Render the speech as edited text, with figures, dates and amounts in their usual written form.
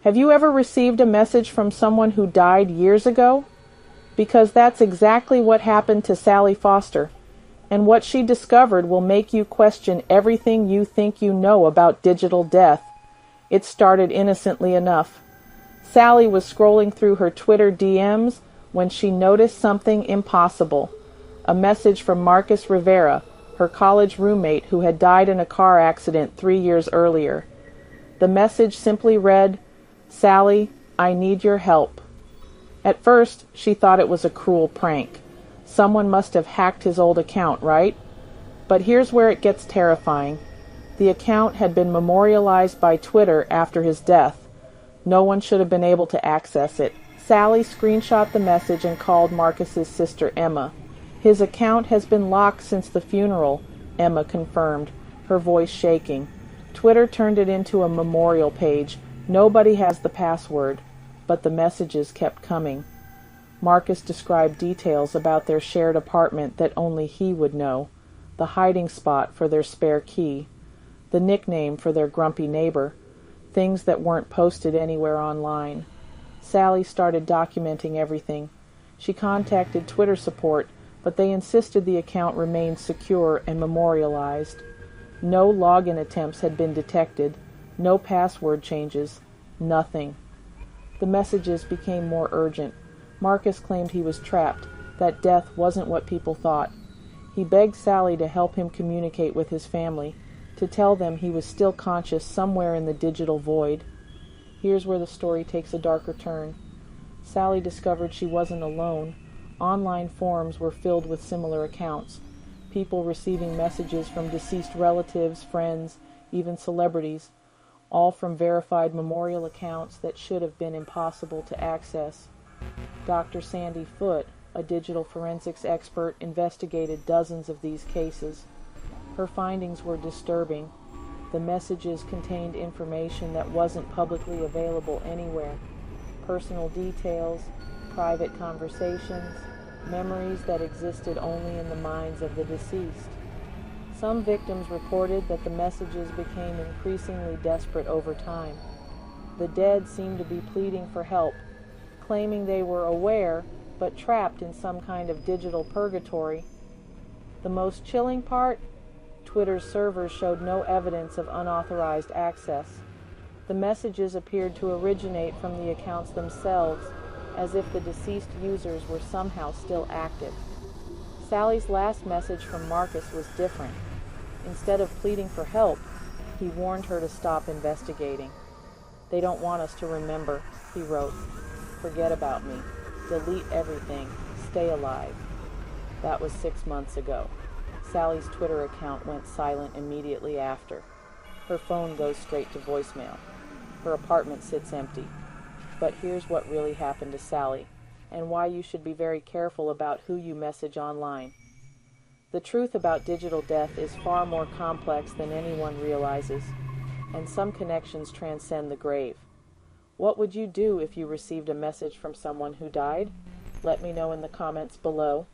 Have you ever received a message from someone who died years ago? Because that's exactly what happened to Sally Foster, and what she discovered will make you question everything you think you know about digital death. It started innocently enough. Sally was scrolling through her Twitter DMs when she noticed something impossible. A message from Marcus Rivera, her college roommate who had died in a car accident 3 years earlier. The message simply read, "Sally, I need your help." At first, she thought it was a cruel prank. Someone must have hacked his old account, right? But here's where it gets terrifying. The account had been memorialized by Twitter after his death. No one should have been able to access it. Sally screenshot the message and called Marcus's sister Emma. "His account has been locked since the funeral," Emma confirmed, her voice shaking. Twitter turned it into a memorial page. Nobody has the password, but the messages kept coming. Marcus described details about their shared apartment that only he would know, the hiding spot for their spare key, the nickname for their grumpy neighbor, things that weren't posted anywhere online. Sally started documenting everything. She contacted Twitter support, but they insisted the account remained secure and memorialized. No login attempts had been detected, no password changes, nothing. The messages became more urgent. Marcus claimed he was trapped, that death wasn't what people thought. He begged Sally to help him communicate with his family, to tell them he was still conscious somewhere in the digital void. Here's where the story takes a darker turn. Sally discovered she wasn't alone. Online forums were filled with similar accounts, people receiving messages from deceased relatives, friends, even celebrities, all from verified memorial accounts that should have been impossible to access. Dr. Sandy Foote, a digital forensics expert, investigated dozens of these cases. Her findings were disturbing. The messages contained information that wasn't publicly available anywhere. Personal details, private conversations, memories that existed only in the minds of the deceased. Some victims reported that the messages became increasingly desperate over time. The dead seemed to be pleading for help, claiming they were aware but trapped in some kind of digital purgatory. The most chilling part? Twitter's servers showed no evidence of unauthorized access. The messages appeared to originate from the accounts themselves, as if the deceased users were somehow still active. Sally's last message from Marcus was different. Instead of pleading for help, he warned her to stop investigating. "They don't want us to remember," he wrote. "Forget about me. Delete everything. Stay alive." That was 6 months ago. Sally's Twitter account went silent immediately after. Her phone goes straight to voicemail. Her apartment sits empty. But here's what really happened to Sally, and why you should be very careful about who you message online. The truth about digital death is far more complex than anyone realizes, and some connections transcend the grave. What would you do if you received a message from someone who died? Let me know in the comments below.